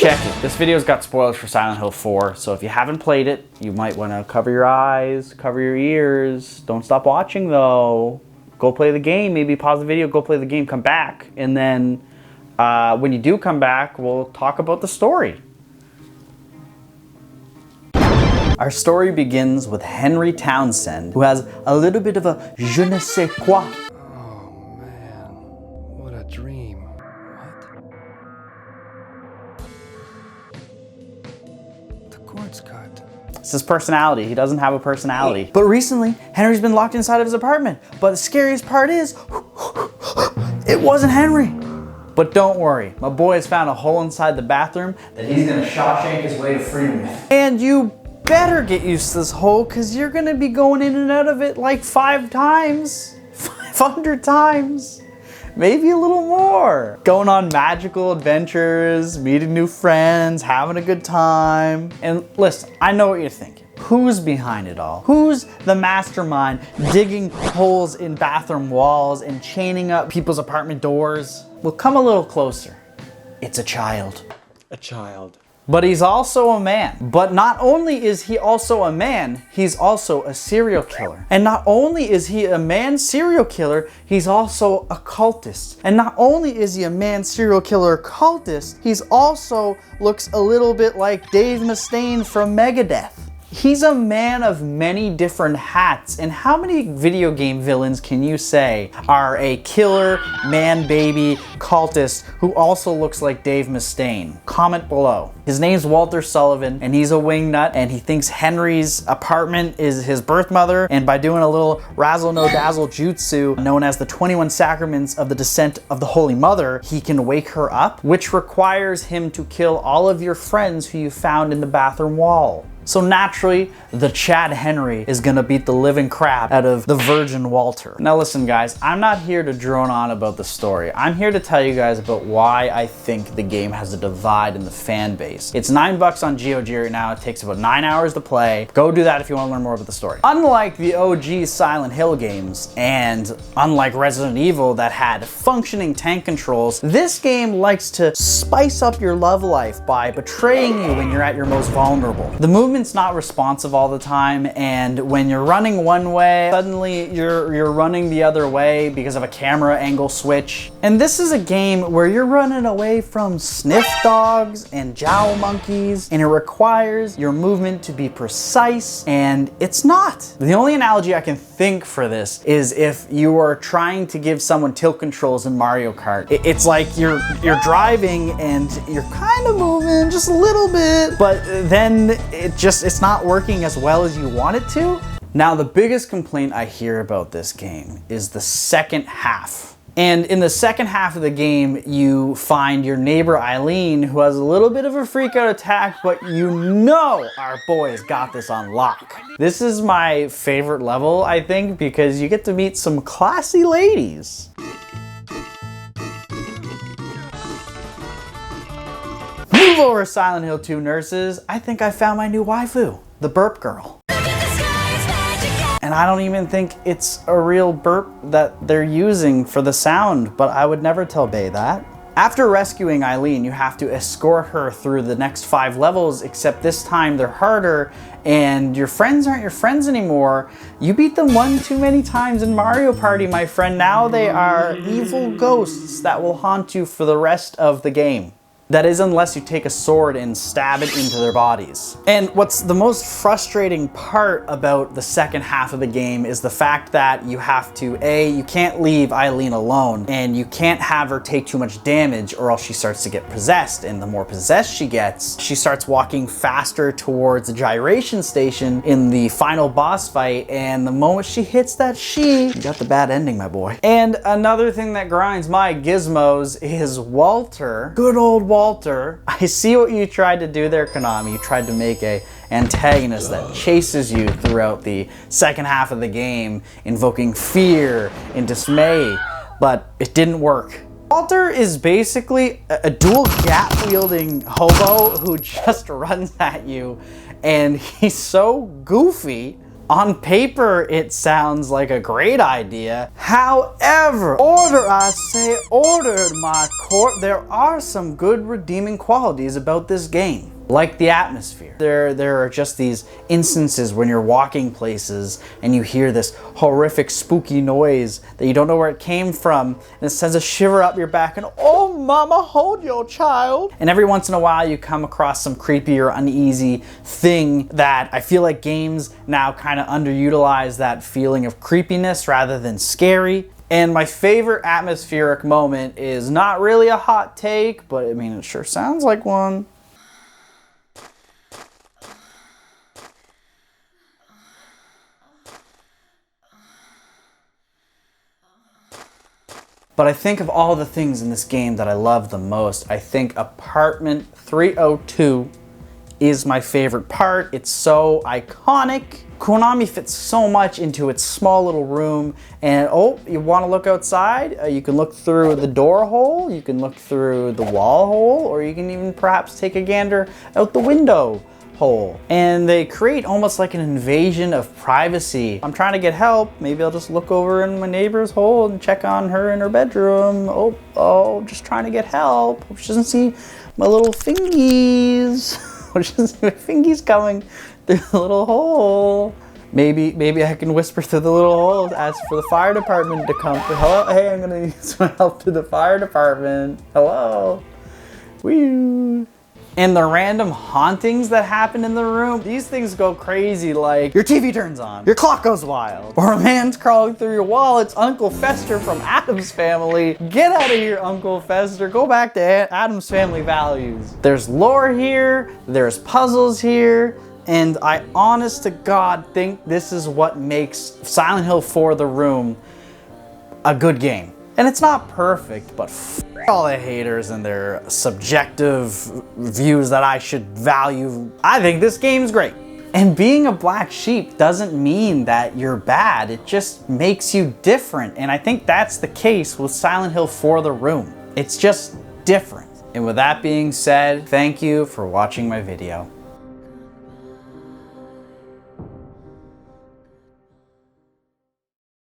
check it. This video's got spoilers for Silent Hill 4, so if you haven't played it, you might want to cover your eyes, cover your ears. Don't stop watching though. Go play the game, maybe pause the video, go play the game, come back, and then when you do come back, we'll talk about the story. Our story begins with Henry Townsend, who has a little bit of a je ne sais quoi. Oh man, what a dream. What? The cord's cut. It's his personality. He doesn't have a personality. But recently, Henry's been locked inside of his apartment. But the scariest part is, it wasn't Henry. But don't worry, my boy has found a hole inside the bathroom that he's gonna Shawshank his way to freedom with. And you better get used to this hole, because you're gonna be going in and out of it like 5 times. 500 times. Maybe a little more. Going on magical adventures, meeting new friends, having a good time. And listen, I know what you're thinking. Who's behind it all? Who's the mastermind digging holes in bathroom walls and chaining up people's apartment doors? Well, come a little closer. It's a child. A child. But he's also a man. But not only is he also a man, he's also a serial killer. And not only is he a man serial killer, he's also a cultist. And not only is he a man serial killer cultist, he's also looks a little bit like Dave Mustaine from Megadeth. He's a man of many different hats, and how many video game villains can you say are a killer, man-baby, cultist who also looks like Dave Mustaine? Comment below. His name's Walter Sullivan, and he's a wingnut, and he thinks Henry's apartment is his birth mother, and by doing a little razzle-no-dazzle jutsu known as the 21 Sacraments of the Descent of the Holy Mother, he can wake her up, which requires him to kill all of your friends who you found in the bathroom wall. So naturally, the Chad Henry is gonna beat the living crap out of the Virgin Walter. Now listen guys, I'm not here to drone on about the story. I'm here to tell you guys about why I think the game has a divide in the fan base. It's $9 on GOG right now. It takes about 9 hours to play. Go do that if you wanna learn more about the story. Unlike the OG Silent Hill games, and unlike Resident Evil that had functioning tank controls, this game likes to spice up your love life by betraying you when you're at your most vulnerable. The movement's not responsive all the time, and when you're running one way, suddenly you're running the other way because of a camera angle switch. And this is a game where you're running away from sniff dogs and jowl monkeys, and it requires your movement to be precise, and it's not. The only analogy I can think for this is if you are trying to give someone tilt controls in Mario Kart. It's like you're driving and you're kind of moving just a little bit, but then it's not working as well as you want it to. Now, the biggest complaint I hear about this game is the second half. And in the second half of the game, you find your neighbor Eileen, who has a little bit of a freak out attack, but you know our boy's got this on lock. This is my favorite level, I think, because you get to meet some classy ladies. Move over, Silent Hill 2 nurses. I think I found my new waifu, the burp girl. And I don't even think it's a real burp that they're using for the sound, but I would never tell Bae that. After rescuing Eileen, you have to escort her through the next 5 levels, except this time they're harder, and your friends aren't your friends anymore. You beat them one too many times in Mario Party, my friend. Now they are evil ghosts that will haunt you for the rest of the game. That is, unless you take a sword and stab it into their bodies. And what's the most frustrating part about the second half of the game is the fact that you have to, you can't leave Eileen alone, and you can't have her take too much damage or else she starts to get possessed. And the more possessed she gets, she starts walking faster towards the gyration station in the final boss fight, and the moment she hits that you got the bad ending, my boy. And another thing that grinds my gizmos is Walter. Good old Walter. I see what you tried to do there, Konami. You tried to make a antagonist that chases you throughout the second half of the game, invoking fear and dismay, but it didn't work. Walter is basically a dual gap-wielding hobo who just runs at you, and he's so goofy. On paper, it sounds like a great idea. However, order, I say, ordered, my court. There are some good redeeming qualities about this game. Like the atmosphere. There are just these instances when you're walking places and you hear this horrific spooky noise that you don't know where it came from, and it sends a shiver up your back and, oh mama, hold your child. And every once in a while you come across some creepy or uneasy thing that I feel like games now kind of underutilize that feeling of creepiness rather than scary. And my favorite atmospheric moment is not really a hot take, but I mean, it sure sounds like one. But I think of all the things in this game that I love the most, I think apartment 302 is my favorite part. It's so iconic. Konami fits so much into its small little room, and oh, you want to look outside? You can look through the door hole, you can look through the wall hole, or you can even perhaps take a gander out the window hole. And they create almost like an invasion of privacy. I'm trying to get help. Maybe I'll just look over in my neighbor's hole and check on her in her bedroom. Oh, just trying to get help. Hope she doesn't see my little fingies. Hope she doesn't see my fingies coming through the little hole. Maybe I can whisper through the little hole, ask for the fire department to come. Hello, hey, I'm gonna need some help to the fire department. Hello. Woo. And the random hauntings that happen in the room, these things go crazy, like your TV turns on, your clock goes wild, or a man's crawling through your wall. It's Uncle Fester from Addams Family. Get out of here, Uncle Fester. Go back to Addams Family values. There's lore here, there's puzzles here, and I honest to God think this is what makes Silent Hill 4: The Room a good game. And it's not perfect, but all the haters and their subjective views that I should value. I think this game's great. And being a black sheep doesn't mean that you're bad. It just makes you different. And I think that's the case with Silent Hill 4: The Room. It's just different. And with that being said, thank you for watching my video.